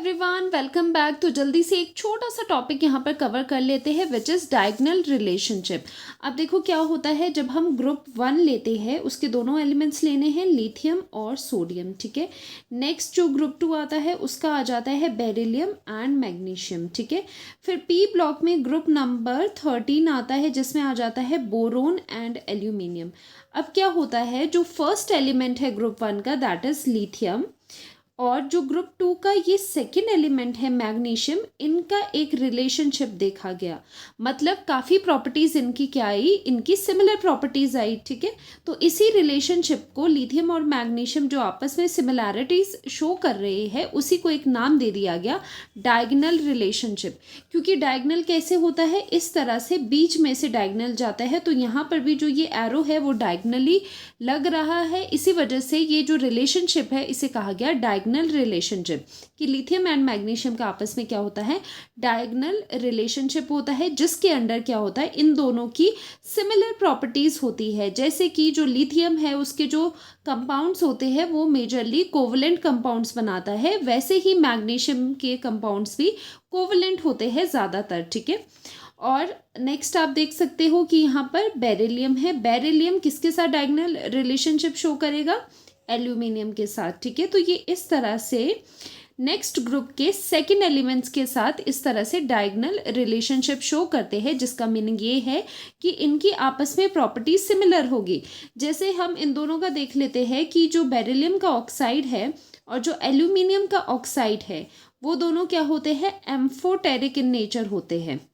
Everyone, welcome back. तो जल्दी से एक छोटा सा टॉपिक यहाँ पर कवर कर लेते हैं विच इज़ डायगोनल रिलेशनशिप। अब देखो क्या होता है, जब हम ग्रुप 1 लेते हैं उसके दोनों एलिमेंट्स लेने हैं, लिथियम और सोडियम। ठीक है। नेक्स्ट जो ग्रुप 2 आता है उसका आ जाता है बेरिलियम एंड मैग्नीशियम। ठीक है। फिर पी ब्लॉक में ग्रुप नंबर 13 आता है जिसमें आ जाता है बोरोन एंड एल्यूमिनियम। अब क्या होता है, जो फर्स्ट एलिमेंट है ग्रुप 1 का दैट इज़ लिथियम, और जो ग्रुप 2 का ये सेकेंड एलिमेंट है मैग्नीशियम, इनका एक रिलेशनशिप देखा गया। मतलब काफ़ी प्रॉपर्टीज़ इनकी क्या आई, इनकी सिमिलर प्रॉपर्टीज़ आई। ठीक है। तो इसी रिलेशनशिप को लिथियम और मैग्नीशियम जो आपस में सिमिलैरिटीज़ शो कर रहे हैं उसी को एक नाम दे दिया गया डायगोनल रिलेशनशिप। क्योंकि डायगोनल कैसे होता है, इस तरह से बीच में से डायगोनल जाता है, तो यहाँ पर भी जो ये एरो है वो डायगोनली लग रहा है। इसी वजह से ये जो रिलेशनशिप है इसे कहा गया डायगोनल रिलेशनशिप, कि लिथियम एंड मैग्नीशियम का आपस में क्या होता है, डायगोनल रिलेशनशिप होता है, जिसके अंडर क्या होता है, इन दोनों की सिमिलर प्रॉपर्टीज होती है। जैसे कि जो लिथियम है उसके जो कंपाउंड्स होते हैं वो मेजरली कोवलेंट कंपाउंड्स बनाता है, वैसे ही मैग्नीशियम के कंपाउंड्स भी कोवलेंट होते हैं ज़्यादातर। ठीक है। और नेक्स्ट आप देख सकते हो कि यहाँ पर बेरिलियम है। बेरिलियम किसके साथ डायगोनल रिलेशनशिप शो करेगा, एल्यूमिनियम के साथ। ठीक है। तो ये इस तरह से नेक्स्ट ग्रुप के सेकेंड एलिमेंट्स के साथ इस तरह से डायगोनल रिलेशनशिप शो करते हैं, जिसका मीनिंग ये है कि इनकी आपस में प्रॉपर्टी सिमिलर होगी। जैसे हम इन दोनों का देख लेते हैं कि जो बेरिलियम का ऑक्साइड है और जो एल्यूमिनियम का ऑक्साइड है वो दोनों क्या होते हैं, एम्फोटेरिक इन नेचर होते हैं।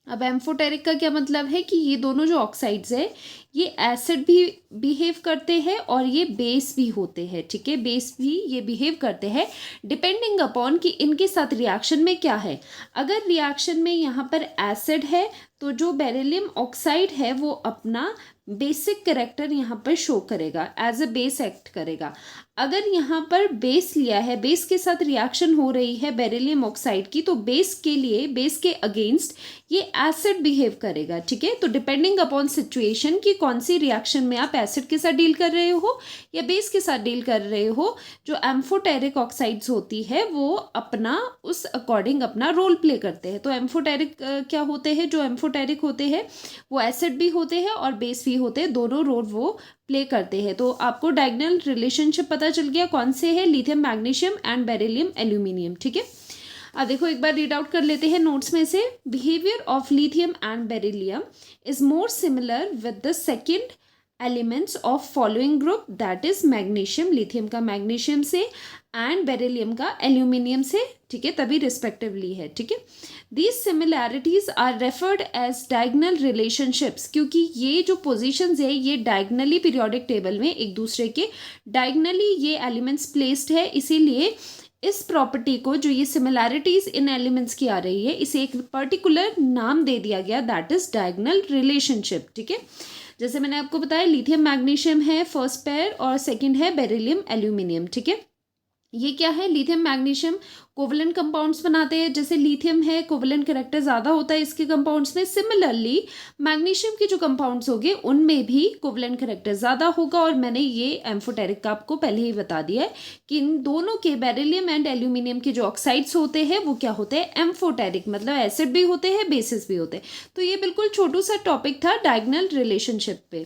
अब एम्फोटेरिक का क्या मतलब है कि ये दोनों जो ऑक्साइड्स है ये एसिड भी बिहेव करते हैं और ये बेस भी होते हैं। ठीक है। बेस भी ये बिहेव करते हैं डिपेंडिंग अपॉन कि इनके साथ रिएक्शन में क्या है। अगर रिएक्शन में यहाँ पर एसिड है तो जो बेरिलियम ऑक्साइड है वो अपना बेसिक कैरेक्टर यहाँ पर शो करेगा, एज अ बेस एक्ट करेगा। अगर यहाँ पर बेस लिया है, बेस के साथ रिएक्शन हो रही है बेरिलियम ऑक्साइड की, तो बेस के लिए, बेस के अगेंस्ट ये एसिड बिहेव करेगा। ठीक है। तो डिपेंडिंग अपॉन सिचुएशन कि कौन सी रिएक्शन में आप एसिड के साथ डील कर रहे हो या बेस के साथ डील कर रहे हो, जो एम्फोटेरिक ऑक्साइड्स होती है वो अपना उस अकॉर्डिंग अपना रोल प्ले करते हैं। तो एम्फोटेरिक क्या होते हैं, जो एम्फोटेरिक होते हैं वो एसिड भी होते हैं और बेस भी होते हैं, दोनों रोल वो प्ले करते हैं। तो आपको डायगोनल रिलेशनशिप पता चल गया कौन से है, lithium magnesium and beryllium aluminium. ठीक है। अब देखो एक बार रीड आउट कर लेते हैं नोट्स में से। Behaviour of lithium and beryllium is more similar with the second elements of following group, that is magnesium, lithium का मैग्नीशियम से एंड बेरिलियम का एल्यूमिनियम से। ठीक है। तभी रिस्पेक्टिवली है। ठीक है। These similarities are referred as diagonal relationships, क्योंकि ये जो पोजिशंस है ये डायगोनली पीरियोडिक टेबल में एक दूसरे के डायगोनली ये एलिमेंट्स प्लेस्ड है, इसीलिए इस प्रॉपर्टी को, जो ये सिमिलैरिटीज इन एलिमेंट्स की आ रही है, इसे एक पर्टिकुलर नाम दे दिया गया, दैट इज डायगोनल रिलेशनशिप। ठीक है। जैसे मैंने आपको बताया लिथियम मैग्नीशियम है फर्स्ट पेयर और सेकंड है बेरिलियम एल्यूमिनियम। ठीक है। ये क्या है, लिथियम मैग्नीशियम कोवलेंट कंपाउंड्स बनाते हैं। जैसे लिथियम है कोवलेंट कैरेक्टर ज़्यादा होता है इसके कंपाउंड्स में, सिमिलरली मैग्नीशियम के जो कंपाउंड्स होंगे उनमें भी कोवलेंट कैरेक्टर ज़्यादा होगा। और मैंने ये एम्फोटेरिक का आपको पहले ही बता दिया है कि इन दोनों के, बेरिलियम एंड एल्यूमिनियम के जो ऑक्साइड्स होते हैं वो क्या होते हैं, एम्फोटेरिक, मतलब एसिड भी होते हैं बेसिस भी होते हैं। तो ये बिल्कुल छोटू सा टॉपिक था डायगोनल रिलेशनशिप पे।